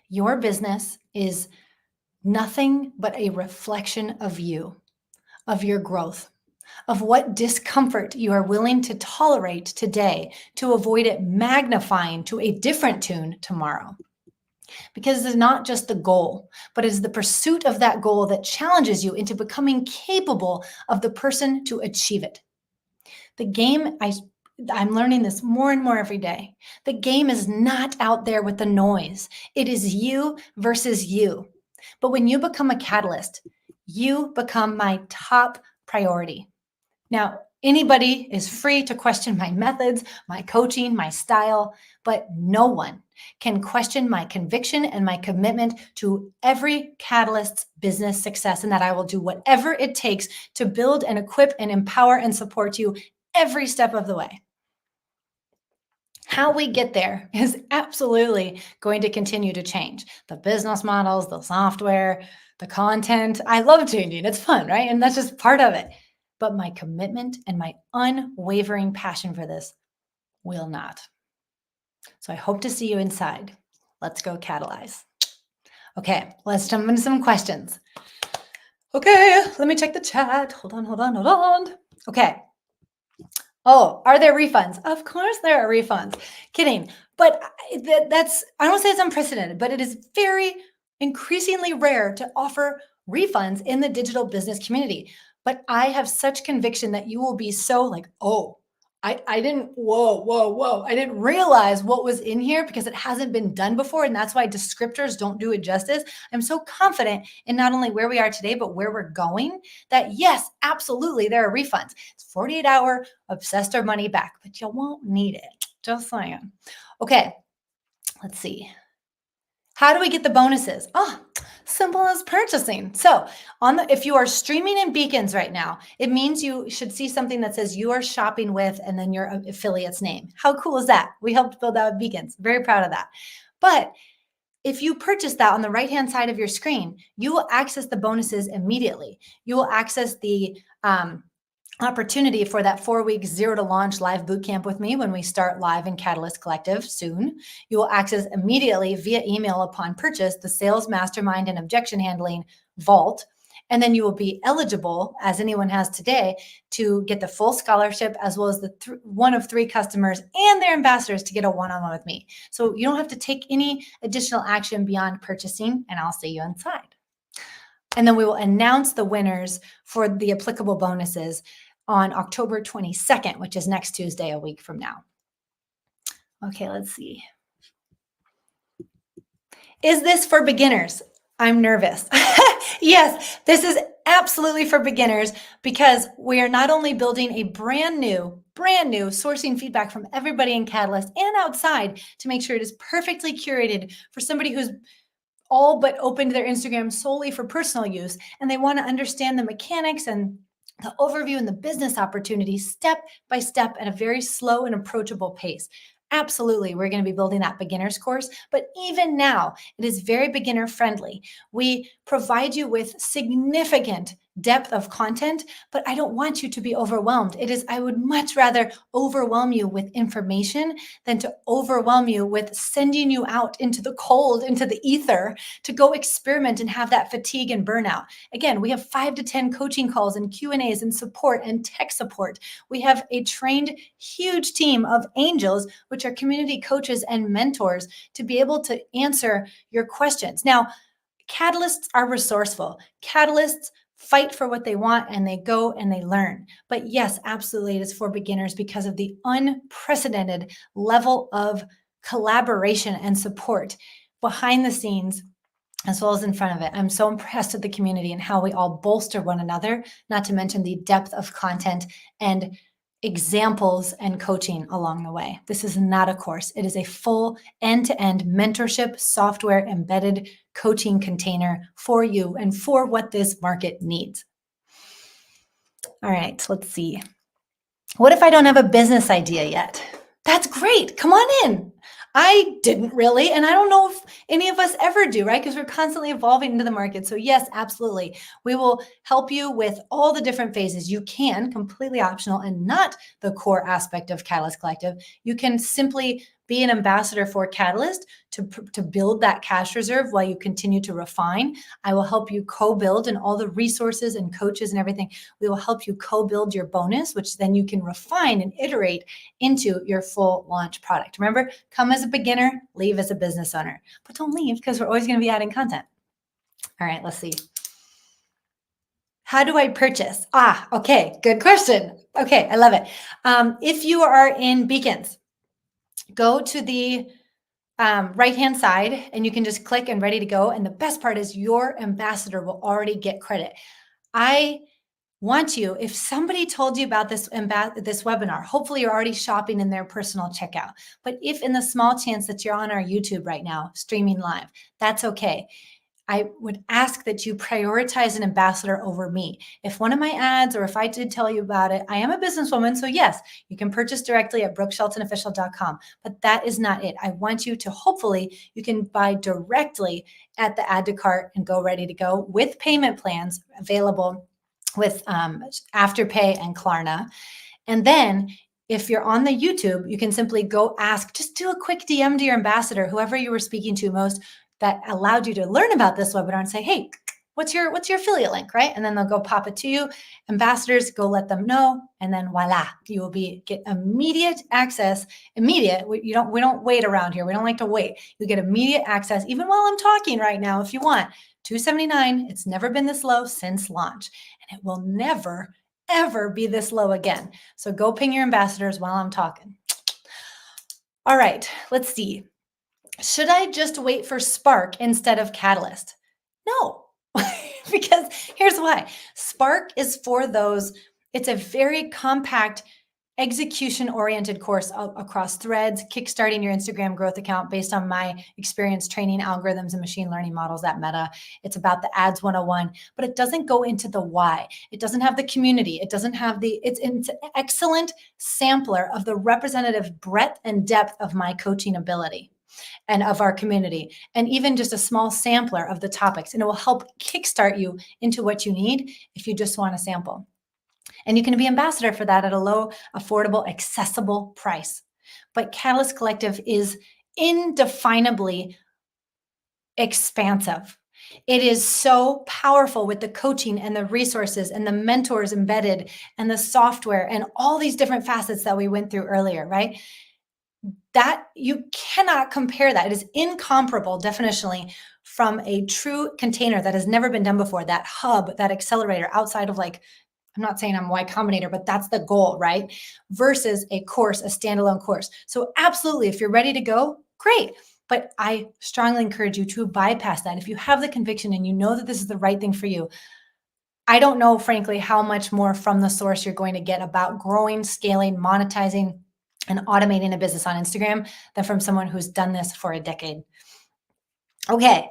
Your business is nothing but a reflection of you, of your growth, of what discomfort you are willing to tolerate today to avoid it magnifying to a different tune tomorrow. Because it's not just the goal, but it is the pursuit of that goal that challenges you into becoming capable of the person to achieve it. The game, I'm learning this more and more every day. The game is not out there with the noise. It is you versus you. But when you become a catalyst, you become my top priority. Now, anybody is free to question my methods, my coaching, my style, but no one can question my conviction and my commitment to every catalyst's business success, and that I will do whatever it takes to build and equip and empower and support you every step of the way. How we get there is absolutely going to continue to change. The business models, the software, the content. I love changing. It's fun, right? And that's just part of it. But my commitment and my unwavering passion for this will not. So I hope to see you inside. Let's go catalyze. Okay, let's jump into some questions. Okay, let me check the chat. Hold on. Okay. Oh, are there refunds? Of course there are refunds. Kidding. But that's, I don't say it's unprecedented, but it is very increasingly rare to offer refunds in the digital business community. But I have such conviction that you will be so like, oh, I didn't, whoa. I didn't realize what was in here because it hasn't been done before. And that's why descriptors don't do it justice. I'm so confident in not only where we are today, but where we're going, that yes, absolutely, there are refunds. It's 48-hour obsessed our money back, but you won't need it. Just saying. Okay, let's see. How do we get the bonuses? Oh, simple as purchasing. So if you are streaming in Beacons right now, it means you should see something that says you are shopping with and then your affiliate's name. How cool is that? We helped build out Beacons. Very proud of that. But if you purchase that on the right-hand side of your screen, you will access the bonuses immediately. You will access the opportunity for that 4-week zero to launch live bootcamp with me when we start live in Catalyst Collective soon. You will access immediately via email upon purchase the sales mastermind and objection handling vault. And then you will be eligible, as anyone has today, to get the full scholarship as well as the one of 3 customers and their ambassadors to get a one-on-one with me. So you don't have to take any additional action beyond purchasing, and I'll see you inside. And then we will announce the winners for the applicable bonuses on October 22nd, which is next Tuesday, a week from now. Okay, let's see. Is this for beginners? I'm nervous. Yes, this is absolutely for beginners, because we are not only building a brand new sourcing feedback from everybody in Catalyst and outside to make sure it is perfectly curated for somebody who's all but opened their Instagram solely for personal use, and they want to understand the mechanics and the overview and the business opportunities step by step at a very slow and approachable pace. Absolutely, we're going to be building that beginner's course, but even now, it is very beginner friendly. We provide you with significant depth of content, but I don't want you to be overwhelmed. I would much rather overwhelm you with information than to overwhelm you with sending you out into the cold, into the ether to go experiment and have that fatigue and burnout. Again, we have 5 to 10 coaching calls and Q&As and support and tech support. We have a trained, huge team of angels, which are community coaches and mentors, to be able to answer your questions. Now, catalysts are resourceful. Catalysts fight for what they want and they go and they learn. But yes, absolutely, it is for beginners because of the unprecedented level of collaboration and support behind the scenes as well as in front of it. I'm so impressed with the community and how we all bolster one another, not to mention the depth of content and examples and coaching along the way. This is not a course. It is a full end-to-end mentorship software embedded coaching container for you and for what this market needs. All right, let's see. What if I don't have a business idea yet? That's great. Come on in. I didn't really, and I don't know if any of us ever do, right? Because we're constantly evolving into the market. So yes, absolutely. We will help you with all the different phases. You can, completely optional and not the core aspect of Catalyst Collective. You can simply be an ambassador for Catalyst to build that cash reserve while you continue to refine. I will help you co-build, and all the resources and coaches and everything. We will help you co-build your bonus, which then you can refine and iterate into your full launch product. Remember, come as a beginner, leave as a business owner. But don't leave, because we're always going to be adding content. All right, let's see. How do I purchase? Okay, good question. Okay, I love it. If you are in Beacons, go to the right-hand side and you can just click and ready to go. And the best part is your ambassador will already get credit. I want you, if somebody told you about this webinar, hopefully you're already shopping in their personal checkout. But if in the small chance that you're on our YouTube right now, streaming live, that's okay. I would ask that you prioritize an ambassador over me. If one of my ads, or if I did tell you about it, I am a businesswoman. So yes, you can purchase directly at brookesheltonofficial.com, but that is not it. I want you to, hopefully you can buy directly at the add to cart and go ready to go with payment plans available with Afterpay and Klarna. And then if you're on the YouTube, you can simply go ask, just do a quick DM to your ambassador, whoever you were speaking to most that allowed you to learn about this webinar, and say, hey, what's your affiliate link, right? And then they'll go pop it to you. Ambassadors, go let them know, and then voila, you will get immediate access. Immediate. We don't wait around here. We don't like to wait. You get immediate access, even while I'm talking right now, if you want. $279. It's never been this low since launch, and it will never ever be this low again. So go ping your ambassadors while I'm talking. All right, let's see. Should I just wait for Spark instead of Catalyst? No, because here's why. Spark is for those, it's a very compact, execution-oriented course across threads, kickstarting your Instagram growth account based on my experience training algorithms and machine learning models at Meta. It's about the ads 101, but it doesn't go into the why. It doesn't have the community. It doesn't have it's an excellent sampler of the representative breadth and depth of my coaching ability and of our community, and even just a small sampler of the topics. And it will help kickstart you into what you need if you just want a sample. And you can be ambassador for that at a low, affordable, accessible price. But Catalyst Collective is indefinably expansive. It is so powerful with the coaching and the resources and the mentors embedded and the software and all these different facets that we went through earlier, right? That you cannot compare that. It is incomparable definitionally from a true container that has never been done before, that hub, that accelerator outside of, like, I'm not saying I'm Y Combinator, but that's the goal, right? Versus a course, a standalone course. So absolutely, if you're ready to go, great. But I strongly encourage you to bypass that. If you have the conviction and you know that this is the right thing for you, I don't know, frankly, how much more from the source you're going to get about growing, scaling, monetizing, and automating a business on Instagram than from someone who's done this for a decade. Okay.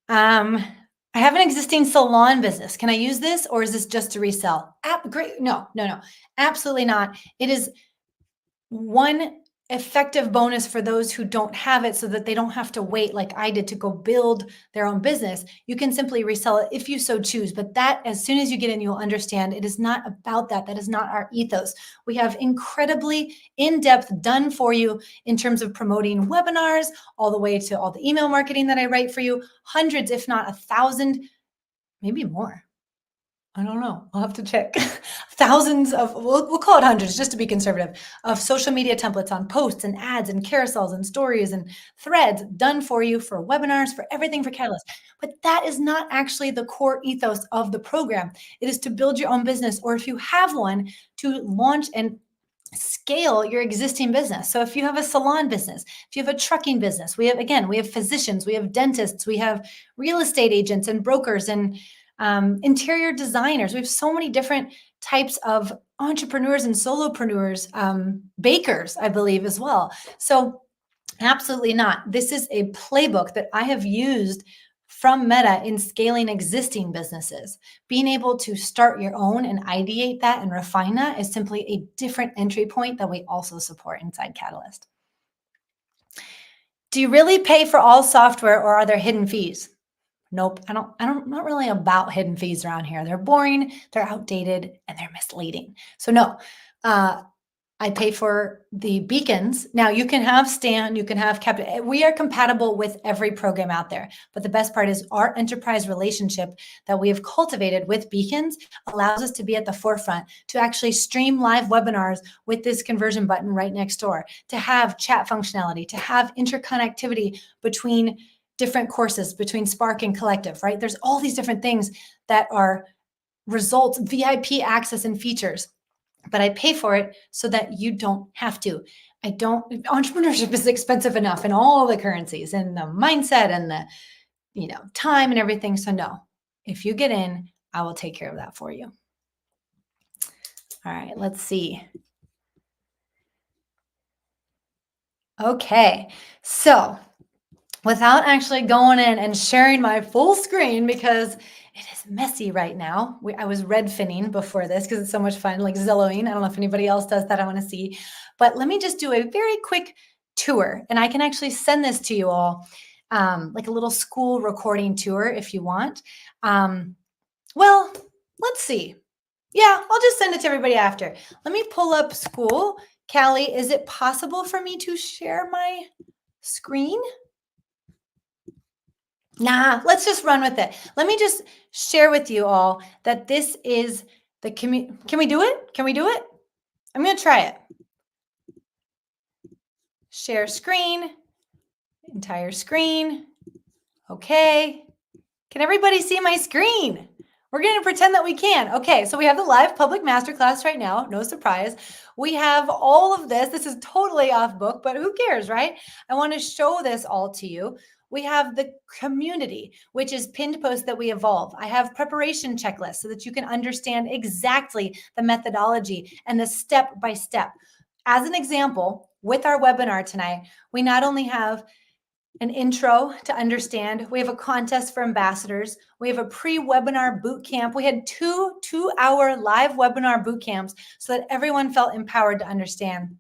I have an existing salon business. Can I use this, or is this just to resell? Great. No, absolutely not. It is one effective bonus for those who don't have it, so that they don't have to wait like I did to go build their own business. You can simply resell it if you so choose. But that, as soon as you get in, you'll understand it is not about that. That is not our ethos. We have incredibly in-depth done for you in terms of promoting webinars, all the way to all the email marketing that I write for you, hundreds, if not 1,000, maybe more. I don't know. I'll have to check. Thousands of, we'll call it hundreds just to be conservative, of social media templates on posts and ads and carousels and stories and threads done for you, for webinars, for everything for Catalyst. But that is not actually the core ethos of the program. It is to build your own business, or if you have one, to launch and scale your existing business. So if you have a salon business, if you have a trucking business, we have physicians, we have dentists, we have real estate agents and brokers and interior designers. We have so many different types of entrepreneurs and solopreneurs, bakers, I believe as well. So absolutely not. This is a playbook that I have used from Meta in scaling existing businesses. Being able to start your own and ideate that and refine that is simply a different entry point that we also support inside Catalyst. Do you really pay for all software or are there hidden fees? Nope. I'm not really about hidden fees around here. They're boring, they're outdated, and they're misleading. So no, I pay for the beacons. Now you can have Stan, you can have Captain. We are compatible with every program out there. But the best part is our enterprise relationship that we have cultivated with beacons allows us to be at the forefront, to actually stream live webinars with this conversion button right next door, to have chat functionality, to have interconnectivity between different courses, between Spark and Collective, right? There's all these different things that are results, VIP access and features, but I pay for it so that you don't have to. Entrepreneurship is expensive enough in all the currencies and the mindset and the, time and everything. So no, if you get in, I will take care of that for you. All right, let's see. Okay, so without actually going in and sharing my full screen because it is messy right now. I was red finning before this because it's so much fun, like Zillowing. I don't know if anybody else does that. I want to see. But let me just do a very quick tour. And I can actually send this to you all, like a little school recording tour if you want. Well, let's see. Yeah, I'll just send it to everybody after. Let me pull up school. Callie, is it possible for me to share my screen? Nah, let's just run with it. Let me just share with you all that this is the community. Can we do it? Can we do it? I'm going to try it. Share screen, entire screen. Okay. Can everybody see my screen? We're going to pretend that we can. Okay, so we have the live public masterclass right now. No surprise. We have all of this. This is totally off book, but who cares, right? I want to show this all to you. We have the community, which is pinned posts that we evolve. I have preparation checklists so that you can understand exactly the methodology and the step by step. As an example, with our webinar tonight, we not only have an intro to understand. We have a contest for ambassadors. We have a pre-webinar boot camp. We had two-hour live webinar boot camps so that everyone felt empowered to understand.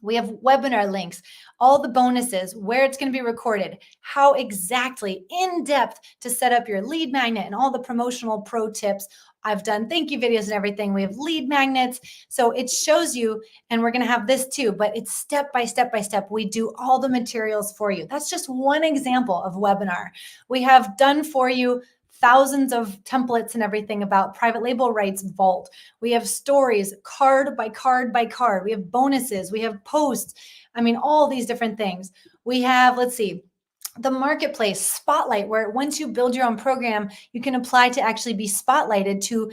We have webinar links, all the bonuses, where it's going to be recorded, how exactly in depth to set up your lead magnet and all the promotional pro tips. I've done thank you videos and everything. We have lead magnets. So it shows you, and we're going to have this too, but it's step by step by step. We do all the materials for you. That's just one example of webinar. We have done for you thousands of templates and everything about private label rights vault. We have stories, card by card by card. We have bonuses. We have posts. I mean, all these different things. We have, let's see, the marketplace spotlight, where once you build your own program, you can apply to actually be spotlighted to,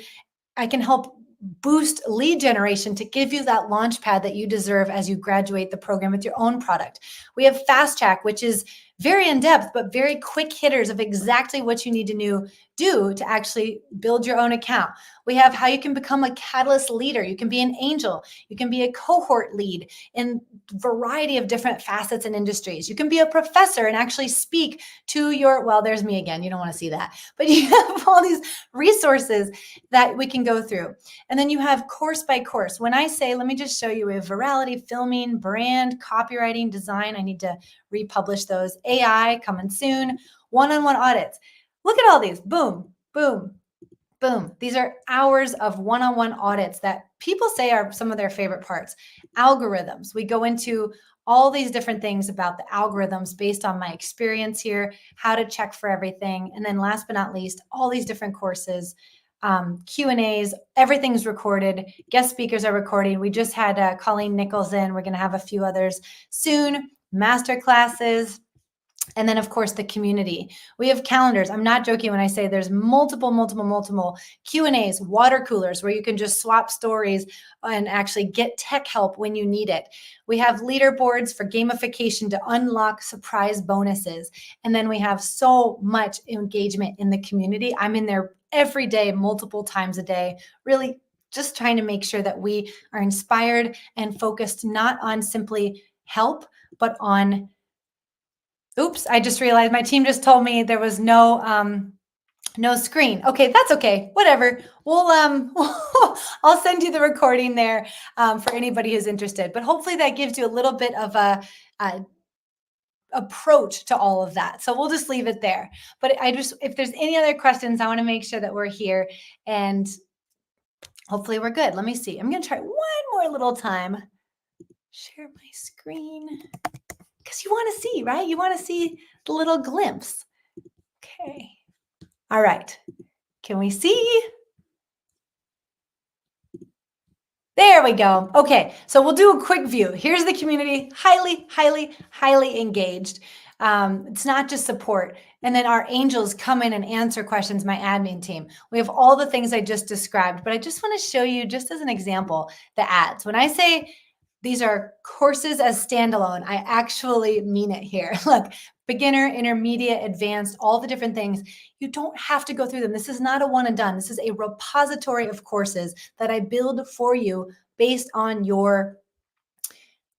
I can help boost lead generation to give you that launch pad that you deserve as you graduate the program with your own product. We have Fast Track, which is very in-depth, but very quick hitters of exactly what you need to do to actually build your own account. We have how you can become a Catalyst leader. You can be an angel. You can be a cohort lead in a variety of different facets and industries. You can be a professor and actually speak to your, well, there's me again. You don't want to see that. But you have all these resources that we can go through. And then you have course by course. When I say, let me just show you, we have virality, filming, brand, copywriting, design. I need to republish those. AI coming soon. One-on-one audits. Look at all these. Boom, boom, boom. These are hours of one-on-one audits that people say are some of their favorite parts. Algorithms. We go into all these different things about the algorithms based on my experience here, how to check for everything. And then last but not least, all these different courses, Q&As, everything's recorded. Guest speakers are recording. We just had Colleen Nichols in. We're going to have a few others soon. Master classes. And then, of course, the community. We have calendars. I'm not joking when I say there's multiple Q&As, water coolers where you can just swap stories and actually get tech help when you need it. We have leaderboards for gamification to unlock surprise bonuses. And then we have so much engagement in the community. I'm in there every day, multiple times a day, really just trying to make sure that we are inspired and focused not on simply help, but on, oops, I just realized my team just told me there was no screen. Okay, that's okay. Whatever. We'll I'll send you the recording there for anybody who's interested. But hopefully that gives you a little bit of a approach to all of that. So we'll just leave it there. But if there's any other questions, I want to make sure that we're here and hopefully we're good. Let me see. I'm going to try one more little time. Share my screen because you want to see, right? You want to see the little glimpse. Okay. All right. Can we see? There we go. Okay, so we'll do a quick view. Here's the community, highly, highly, highly engaged. It's not just support. And then our angels come in and answer questions, my admin team. We have all the things I just described, but I just want to show you, just as an example, the ads. When I say these are courses as standalone, I actually mean it here. Look, beginner, intermediate, advanced, all the different things. You don't have to go through them. This is not a one and done. This is a repository of courses that I build for you based on your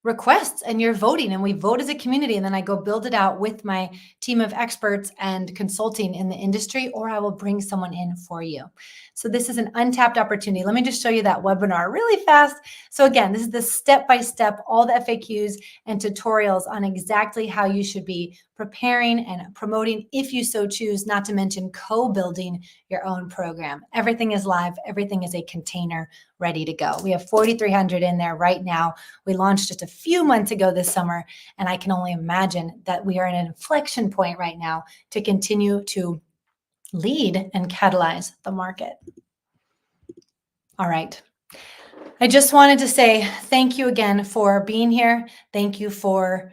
requests and your voting, and we vote as a community, and then I go build it out with my team of experts and consulting in the industry, or I will bring someone in for you. So this is an untapped opportunity. Let me just show you that webinar really fast. So again, this is the step-by-step, all the FAQs and tutorials on exactly how you should be preparing and promoting, if you so choose, not to mention co-building your own program. Everything is live. Everything is a container ready to go. We have 4,300 in there right now. We launched just a few months ago this summer, and I can only imagine that we are in an inflection point right now to continue to lead and catalyze the market. All right. I just wanted to say thank you again for being here. Thank you for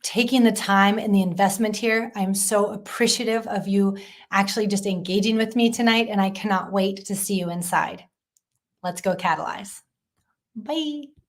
taking the time and the investment here. I'm so appreciative of you actually just engaging with me tonight, and I cannot wait to see you inside. Let's go catalyze. Bye.